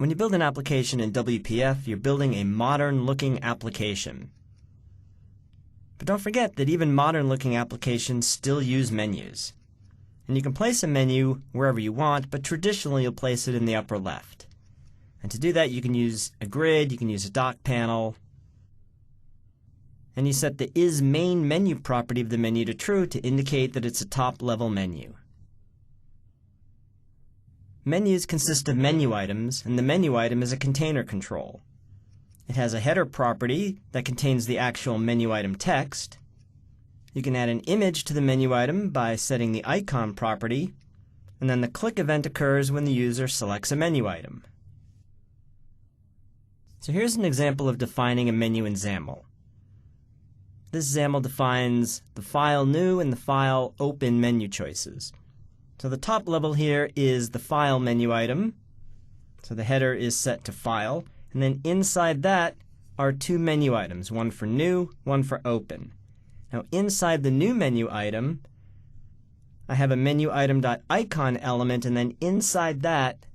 When you build an application in WPF, you're building a modern-looking application. But don't forget that even modern-looking applications still use menus. And you can place a menu wherever you want, but traditionally you'll place it in the upper left. And to do that, you can use a grid, you can use a dock panel, and you set the isMain-Menu property of the menu to true to indicate that it's a top-level menu. Menus consist of menu items, and the menu item is a container control. It has a header property that contains the actual menu item text. You can add an image to the menu item by setting the icon property, and then the click event occurs when the user selects a menu item. So here's an example of defining a menu in XAML. This XAML defines the file new and the file open menu choices. So the top level here is the file menu item. So the header is set to file. And then inside that are two menu items, one for new, one for open. Now inside the new menu item, I have a menu item.icon element, and then inside that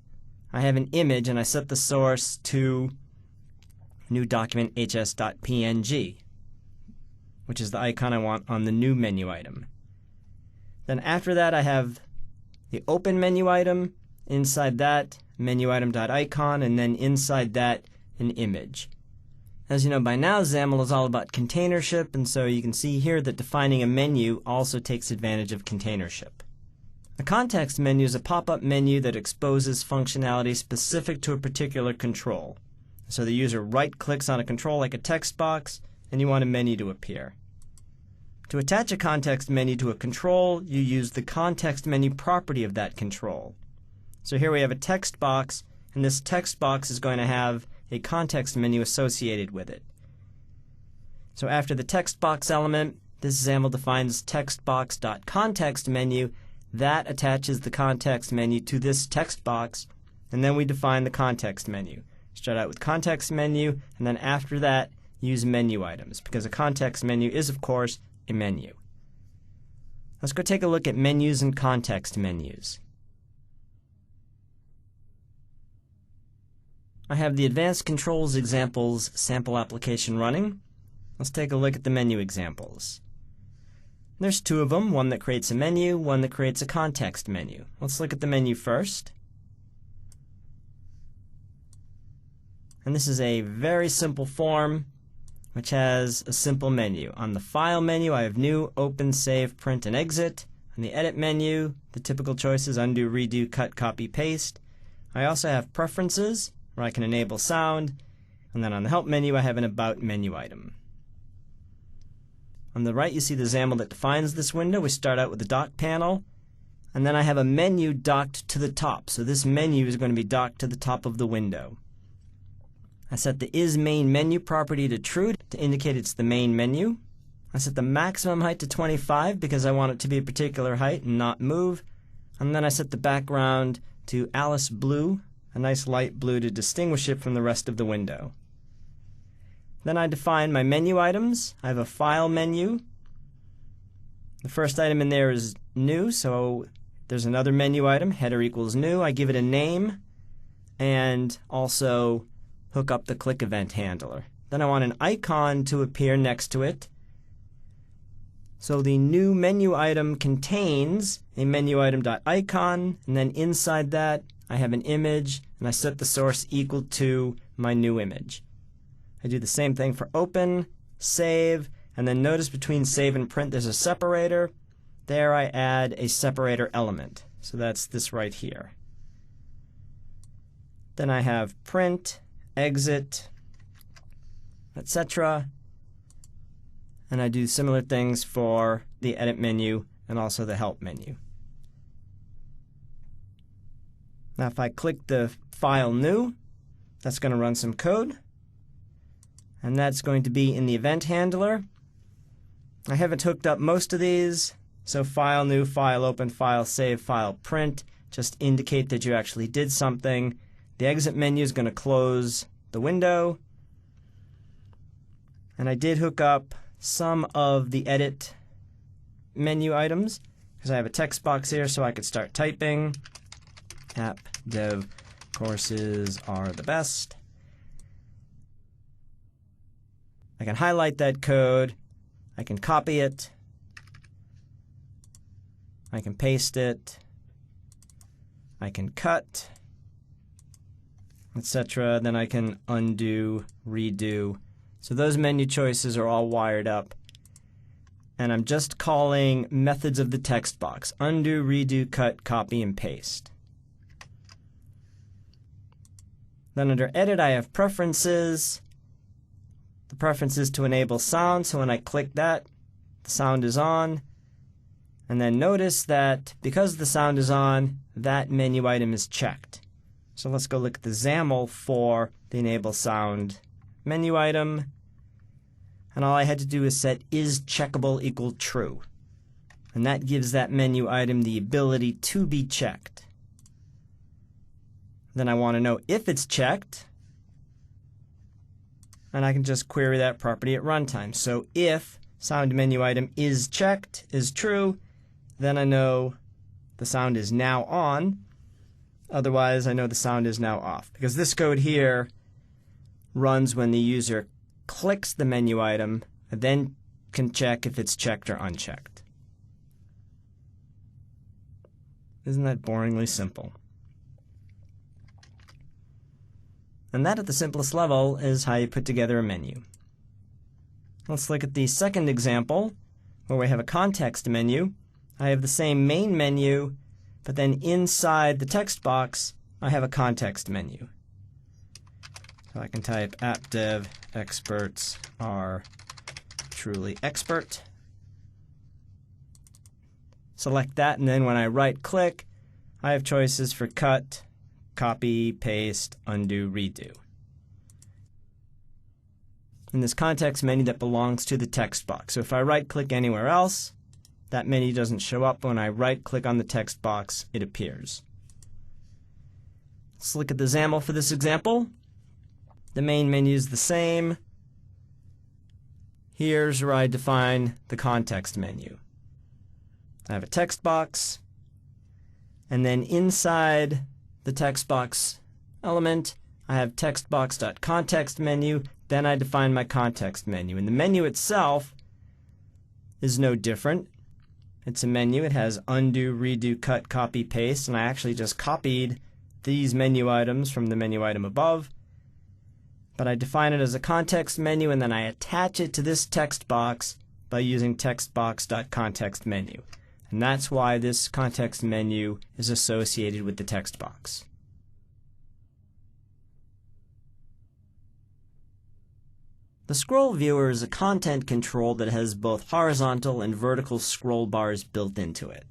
I have an image, and I set the source to new document hs.png, which is the icon I want on the new menu item. Then after that I have the open menu item, inside that menu item.icon, and then inside that an image. As you know by now, XAML is all about containership, and so you can see here that defining a menu also takes advantage of containership. A context menu is a pop-up menu that exposes functionality specific to a particular control. So the user right-clicks on a control like a text box, and you want a menu to appear. To attach a context menu to a control, you use the context menu property of that control. So here we have a text box, and this text box is going to have a context menu associated with it. So after the text box element, this XAML defines textbox.contextMenu. That attaches the context menu to this text box, and then we define the context menu. Start out with context menu, and then after that, use menu items, because a context menu is, of course, a menu. Let's go take a look at menus and context menus. I have the Advanced Controls Examples sample application running. Let's take a look at the menu examples. There's two of them, one that creates a menu, one that creates a context menu. Let's look at the menu first. And this is a very simple form which has a simple menu. On the File menu, I have New, Open, Save, Print, and Exit. On the Edit menu, the typical choices undo, redo, cut, copy, paste. I also have Preferences, where I can enable sound. And then on the Help menu, I have an About menu item. On the right, you see the XAML that defines this window. We start out with the dock panel, and then I have a menu docked to the top. So this menu is going to be docked to the top of the window. I set the isMain-Menu property to true to indicate it's the main menu. I set the maximum height to 25 because I want it to be a particular height and not move. And then I set the background to Alice Blue, a nice light blue to distinguish it from the rest of the window. Then I define my menu items. I have a File menu. The first item in there is new, so there's another menu item, header equals new. I give it a name and also hook up the click event handler. Then I want an icon to appear next to it. So the new menu item contains a menu item.icon, and then inside that I have an image, and I set the source equal to my new image. I do the same thing for open, save, and then notice between save and print there's a separator. There I add a separator element. So that's this right here. Then I have print, exit, etc. And I do similar things for the edit menu and also the help menu. Now if I click the file new, that's going to run some code. And that's going to be in the event handler. I haven't hooked up most of these, so file new, file open, file save, file print just indicate that you actually did something. The exit menu is going to close the window. And I did hook up some of the edit menu items because I have a text box here so I could start typing app dev Courses are the best. I can highlight that code. I can copy it. I can paste it. I can cut, etc. Then I can undo, redo. So those menu choices are all wired up. And I'm just calling methods of the text box: undo, redo, cut, copy, and paste. Then under Edit, I have Preferences. The preference is to enable sound, so when I click that, the sound is on. And then notice that because the sound is on, that menu item is checked. So let's go look at the XAML for the Enable Sound menu item. And all I had to do is set isCheckable equal true. And that gives that menu item the ability to be checked. Then I want to know if it's checked. And I can just query that property at runtime. So if sound menu item is checked, is true, then I know the sound is now on. Otherwise, I know the sound is now off. Because this code here runs when the user clicks the menu item, and then can check if it's checked or unchecked. Isn't that boringly simple? And that, at the simplest level, is how you put together a menu. Let's look at the second example, where we have a context menu. I have the same main menu, but then inside the text box, I have a context menu. So I can type appdev experts are truly expert. Select that, and then when I right-click, I have choices for cut, copy, paste, undo, redo. In this context menu that belongs to the text box. So if I right-click anywhere else, that menu doesn't show up. When I right-click on the text box, it appears. Let's look at the XAML for this example. The main menu is the same. Here's where I define the context menu. I have a text box, and then inside the text box element, I have textbox.contextMenu. Then I define my context menu. And the menu itself is no different. It's a menu. It has undo, redo, cut, copy, paste, and I actually just copied these menu items from the menu item above. But I define it as a context menu, and then I attach it to this text box by using textbox.contextMenu. And that's why this context menu is associated with the text box. The scroll viewer is a content control that has both horizontal and vertical scroll bars built into it.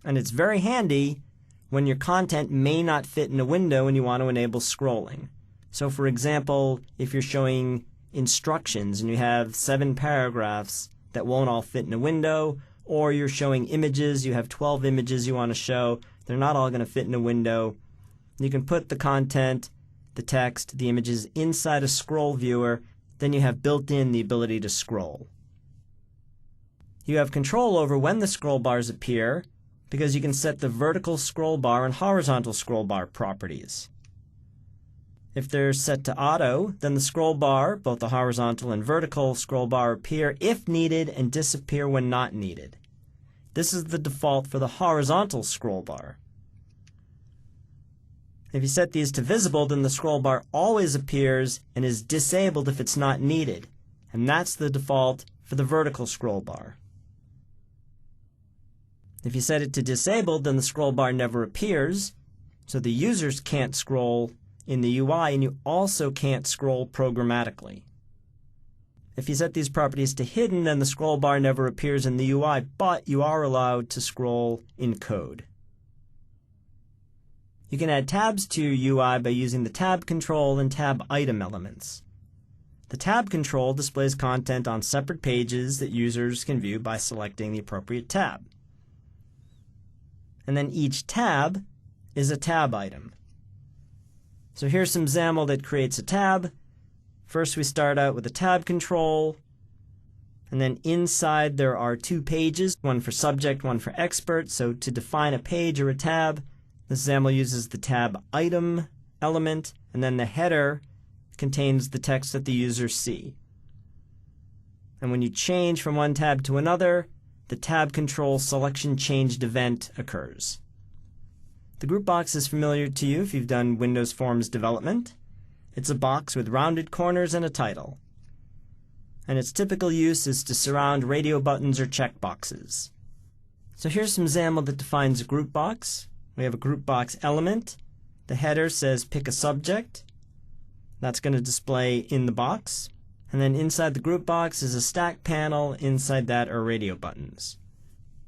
And it's very handy when your content may not fit in a window and you want to enable scrolling. So for example, if you're showing instructions and you have 7 paragraphs that won't all fit in a window, or you're showing images, you have 12 images you want to show, they're not all going to fit in a window, you can put the content, the text, the images inside a scroll viewer, then you have built in the ability to scroll. You have control over when the scroll bars appear because you can set the vertical scroll bar and horizontal scroll bar properties. If they're set to auto, then the scroll bar, both the horizontal and vertical scroll bar, appear if needed and disappear when not needed. This is the default for the horizontal scroll bar. If you set these to visible, then the scroll bar always appears and is disabled if it's not needed. And that's the default for the vertical scroll bar. If you set it to disabled, then the scroll bar never appears, so the users can't scroll in the UI, and you also can't scroll programmatically. If you set these properties to hidden, then the scroll bar never appears in the UI, but you are allowed to scroll in code. You can add tabs to your UI by using the tab control and tab item elements. The tab control displays content on separate pages that users can view by selecting the appropriate tab. And then each tab is a tab item. So here's some XAML that creates a tab. First we start out with a tab control, and then inside there are 2 pages, one for subject, one for expert. So to define a page or a tab, This XAML uses the tab item element, and then the header contains the text that the users see. And when you change from one tab to another, the tab control selection changed event occurs. The group box is familiar to you if you've done Windows Forms development. It's a box with rounded corners and a title. And its typical use is to surround radio buttons or checkboxes. So here's some XAML that defines a group box. We have a group box element. The header says pick a subject. That's going to display in the box. And then inside the group box is a stack panel. Inside that are radio buttons.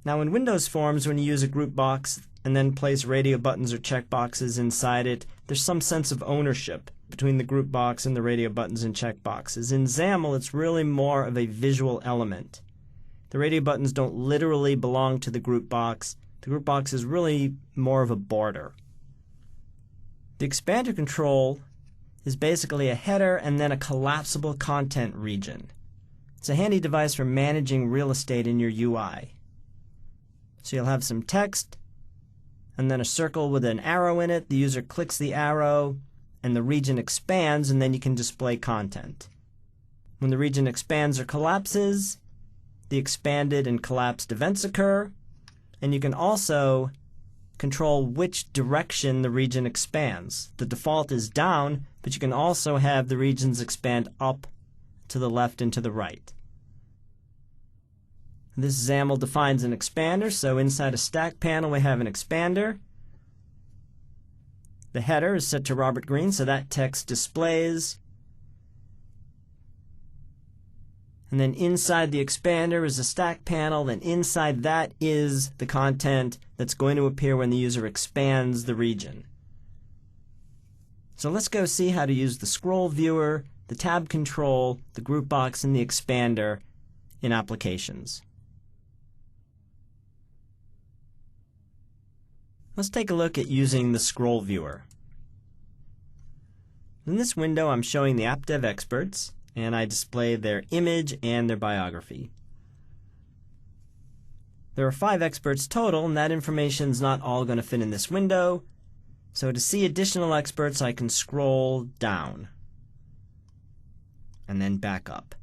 Now in Windows Forms, when you use a group box and then place radio buttons or checkboxes inside it, there's some sense of ownership between the group box and the radio buttons and checkboxes. In XAML, it's really more of a visual element. The radio buttons don't literally belong to the group box. The group box is really more of a border. The expander control is basically a header and then a collapsible content region. It's a handy device for managing real estate in your UI. So you'll have some text and then a circle with an arrow in it. The user clicks the arrow and the region expands, and then you can display content. When the region expands or collapses, the expanded and collapsed events occur, and you can also control which direction the region expands. The default is down, but you can also have the regions expand up, to the left, and to the right. This XAML defines an expander, so inside a stack panel we have an expander. The header is set to Robert Greene, so that text displays. And then inside the expander is a stack panel, and inside that is the content that's going to appear when the user expands the region. So let's go see how to use the scroll viewer, the tab control, the group box, and the expander in applications. Let's take a look at using the scroll viewer. In this window, I'm showing the AppDev experts, and I display their image and their biography. There are 5 experts total, and that information is not all going to fit in this window. So to see additional experts, I can scroll down and then back up.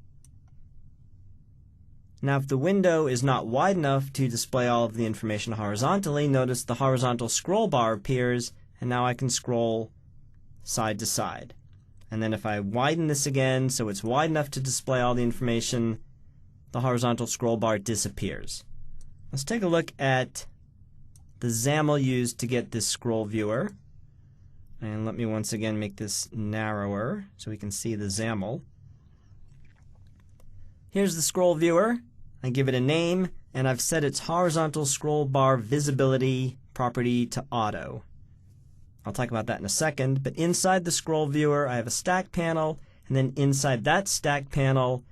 Now, if the window is not wide enough to display all of the information horizontally, notice the horizontal scroll bar appears, and now I can scroll side to side. And then if I widen this again so it's wide enough to display all the information, the horizontal scroll bar disappears. Let's take a look at the XAML used to get this scroll viewer. And let me once again make this narrower so we can see the XAML. Here's the scroll viewer. I give it a name, and I've set its horizontal scroll bar visibility property to auto. I'll talk about that in a second, but inside the scroll viewer I have a stack panel, and then inside that stack panel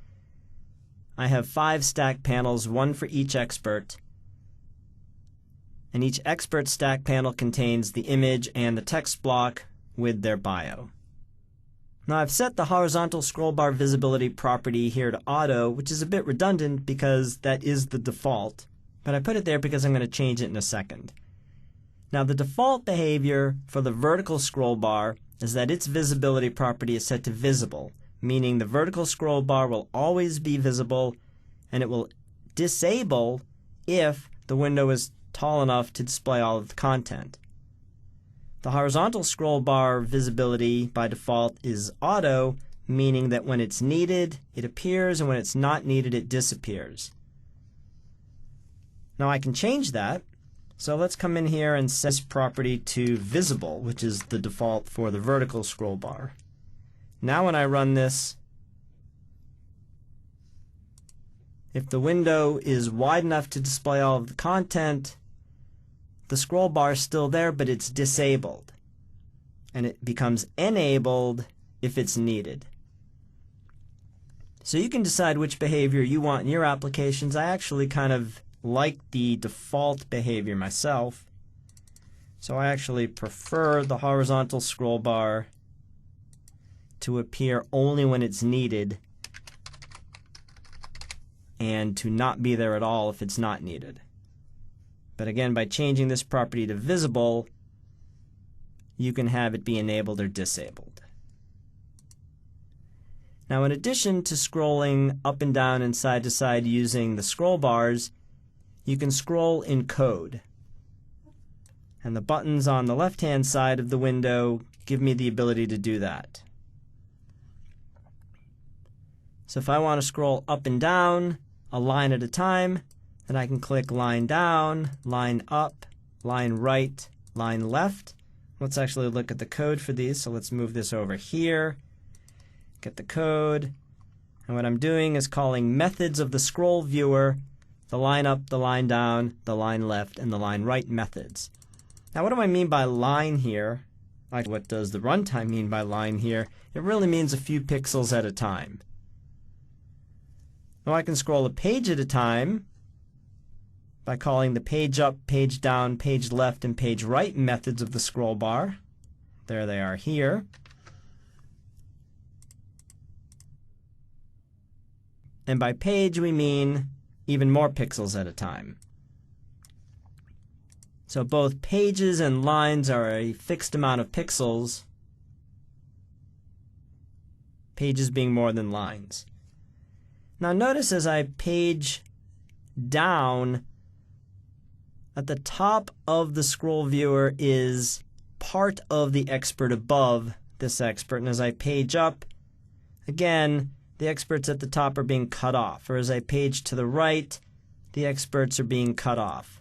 I have 5 stack panels, 1 for each expert. And each expert stack panel contains the image and the text block with their bio. Now I've set the horizontal scroll bar visibility property here to auto, which is a bit redundant because that is the default, but I put it there because I'm going to change it in a second. Now the default behavior for the vertical scroll bar is that its visibility property is set to visible, meaning the vertical scroll bar will always be visible, and it will disable if the window is tall enough to display all of the content. The horizontal scroll bar visibility by default is auto, meaning that when it's needed, it appears, and when it's not needed, it disappears. Now I can change that, so let's come in here and set this property to visible, which is the default for the vertical scroll bar. Now when I run this, if the window is wide enough to display all of the content, the scroll bar is still there, but it's disabled. And it becomes enabled if it's needed. So you can decide which behavior you want in your applications. I actually kind of like the default behavior myself. So I actually prefer the horizontal scroll bar to appear only when it's needed and to not be there at all if it's not needed. But again, by changing this property to visible, you can have it be enabled or disabled. Now, in addition to scrolling up and down and side to side using the scroll bars, you can scroll in code. And the buttons on the left-hand side of the window give me the ability to do that. So if I want to scroll up and down a line at a time, then I can click line down, line up, line right, line left. Let's actually look at the code for these. So let's move this over here, get the code, and what I'm doing is calling methods of the scroll viewer, the line up, the line down, the line left, and the line right methods. Now what do I mean by line here? Like, what does the runtime mean by line here? It really means a few pixels at a time. Now I can scroll a page at a time by calling the page up, page down, page left, and page right methods of the scroll bar. There they are here. And by page we mean even more pixels at a time. So both pages and lines are a fixed amount of pixels, pages being more than lines. Now notice as I page down, at the top of the scroll viewer is part of the expert above this expert, and as I page up, again, the experts at the top are being cut off, or as I page to the right, the experts are being cut off.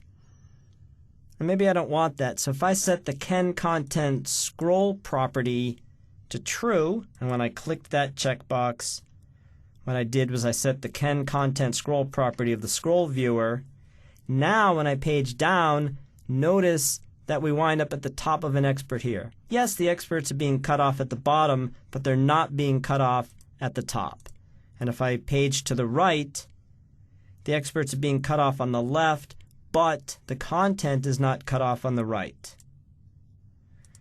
And maybe I don't want that, so if I set the CanContent scroll property to true, and when I clicked that checkbox, what I did was I set the CanContent scroll property of the scroll viewer. Now when I page down, notice that we wind up at the top of an expert here. Yes, the experts are being cut off at the bottom, but they're not being cut off at the top. And if I page to the right, the experts are being cut off on the left, but the content is not cut off on the right.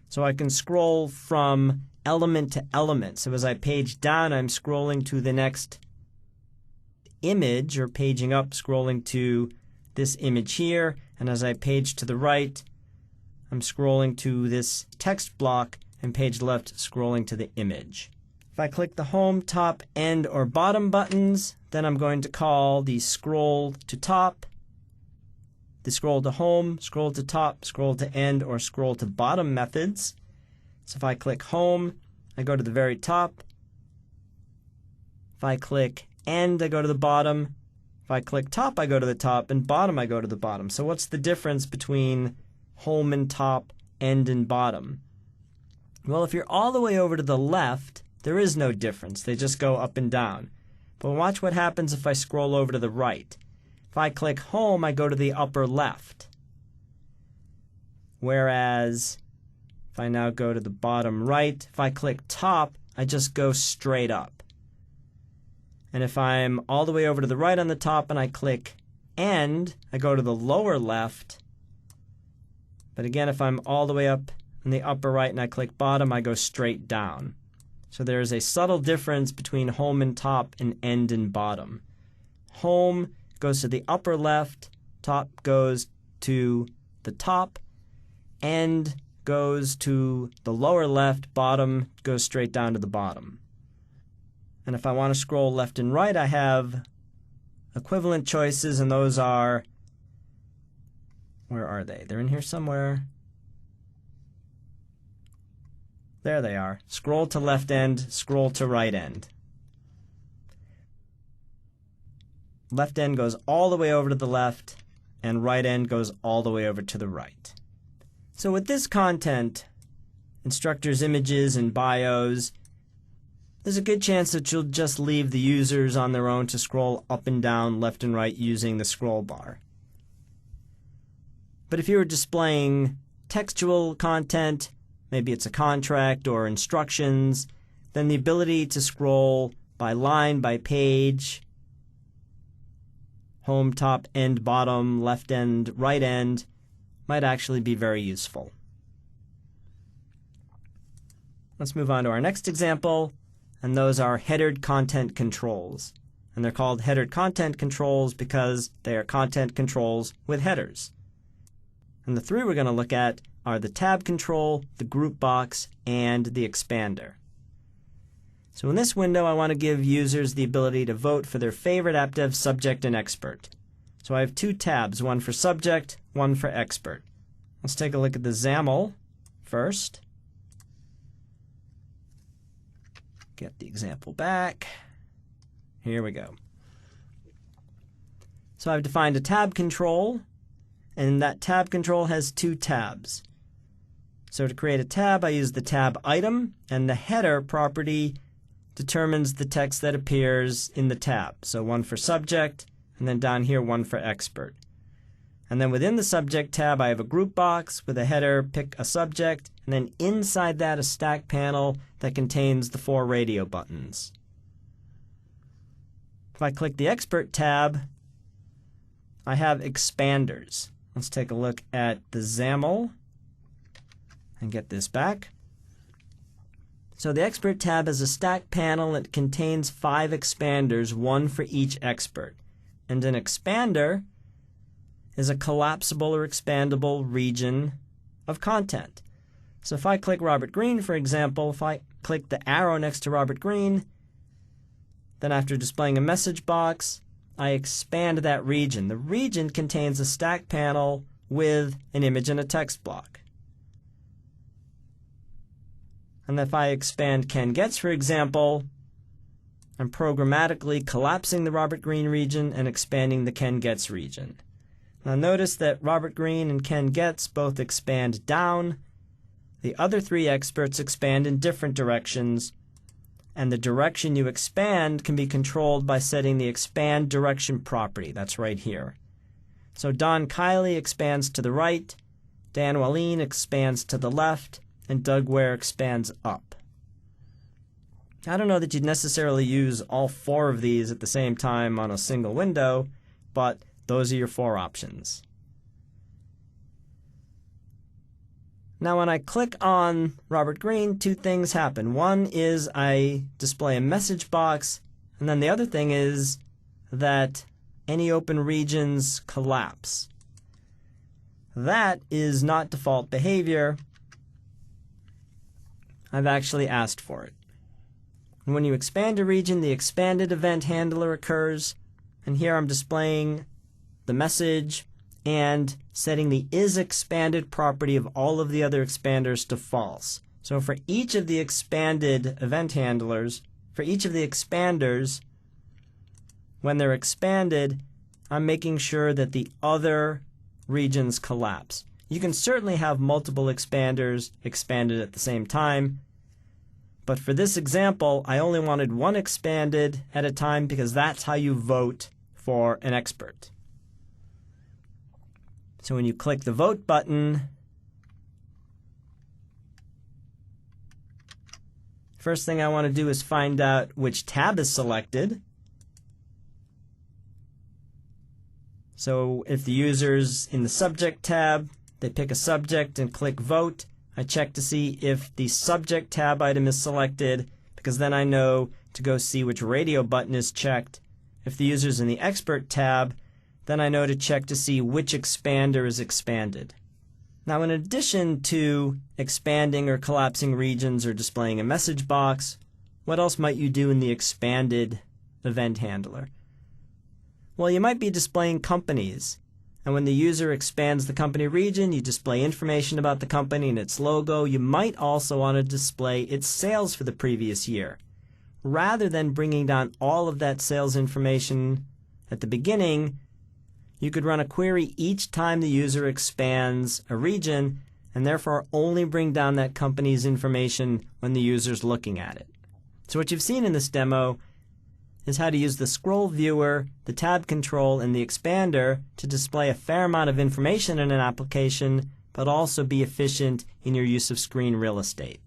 So I can scroll from element to element. So as I page down, I'm scrolling to the next image, or paging up, scrolling to this image here. And as I page to the right, I'm scrolling to this text block, and page left, scrolling to the image. If I click the home, top, end, or bottom buttons, then I'm going to call the scroll to top, the scroll to home, scroll to top, scroll to end, or scroll to bottom methods. So if I click home, I go to the very top. If I click end, I go to the bottom. If I click top, I go to the top, and bottom, I go to the bottom. So what's the difference between home and top, end and bottom? Well, if you're all the way over to the left, there is no difference. They just go up and down. But watch what happens if I scroll over to the right. If I click home, I go to the upper left. Whereas if I now go to the bottom right, if I click top, I just go straight up. And if I'm all the way over to the right on the top and I click end, I go to the lower left. But again, if I'm all the way up in the upper right and I click bottom, I go straight down. So there is a subtle difference between home and top and end and bottom. Home goes to the upper left, top goes to the top, end goes to the lower left, bottom goes straight down to the bottom. And if I want to scroll left and right, I have equivalent choices, and those are, where are they? They're in here somewhere. There they are. Scroll to left end, scroll to right end. Left end goes all the way over to the left, and right end goes all the way over to the right. So with this content, instructors' images and bios, there's a good chance that you'll just leave the users on their own to scroll up and down, left and right using the scroll bar. But if you were displaying textual content, maybe it's a contract or instructions, then the ability to scroll by line, by page, home, top, end, bottom, left end, right end, might actually be very useful. Let's move on to our next example, and those are headered content controls. And they're called headered content controls because they are content controls with headers. And the three we're going to look at are the tab control, the group box, and the expander. So in this window, I want to give users the ability to vote for their favorite AppDev subject and expert. So I have two tabs, one for subject, one for expert. Let's take a look at the XAML first. Get the example back. Here we go. So I've defined a tab control, and that tab control has two tabs. So to create a tab, I use the tab item, and the header property determines the text that appears in the tab. So one for subject, and then down here one for expert. And then within the subject tab, I have a group box with a header, pick a subject, and then inside that a stack panel that contains the 4 radio buttons. If I click the expert tab, I have expanders. Let's take a look at the XAML and get this back. So the expert tab is a stack panel that contains 5 expanders, one for each expert. And an expander is a collapsible or expandable region of content. So if I click Robert Greene, for example, if I click the arrow next to Robert Greene, then after displaying a message box, I expand that region. The region contains a stack panel with an image and a text block. And if I expand Ken Getz, for example, I'm programmatically collapsing the Robert Greene region and expanding the Ken Getz region. Now notice that Robert Greene and Ken Getz both expand down. The other 3 experts expand in different directions, and the direction you expand can be controlled by setting the expand direction property. That's right here. So Don Kiley expands to the right, Dan Wahlin expands to the left, and Doug Ware expands up. I don't know that you'd necessarily use all 4 of these at the same time on a single window, but those are your 4 options. Now when I click on Robert Greene, 2 things happen. One is I display a message box, and then the other thing is that any open regions collapse. That is not default behavior. I've actually asked for it. And when you expand a region, the expanded event handler occurs, and here I'm displaying the message and setting the isExpanded property of all of the other expanders to false. So for each of the expanded event handlers, for each of the expanders, when they're expanded, I'm making sure that the other regions collapse. You can certainly have multiple expanders expanded at the same time, but for this example, I only wanted one expanded at a time because that's how you vote for an expert. So when you click the vote button, first thing I want to do is find out which tab is selected. So if the user's in the subject tab, they pick a subject and click vote. I check to see if the subject tab item is selected, because then I know to go see which radio button is checked. If the user's in the expert tab, then I know to check to see which expander is expanded. Now in addition to expanding or collapsing regions or displaying a message box, what else might you do in the expanded event handler? Well, you might be displaying companies. And when the user expands the company region, you display information about the company and its logo. You might also want to display its sales for the previous year. Rather than bringing down all of that sales information at the beginning, you could run a query each time the user expands a region and therefore only bring down that company's information when the user's looking at it. So what you've seen in this demo is how to use the scroll viewer, the tab control, and the expander to display a fair amount of information in an application, but also be efficient in your use of screen real estate.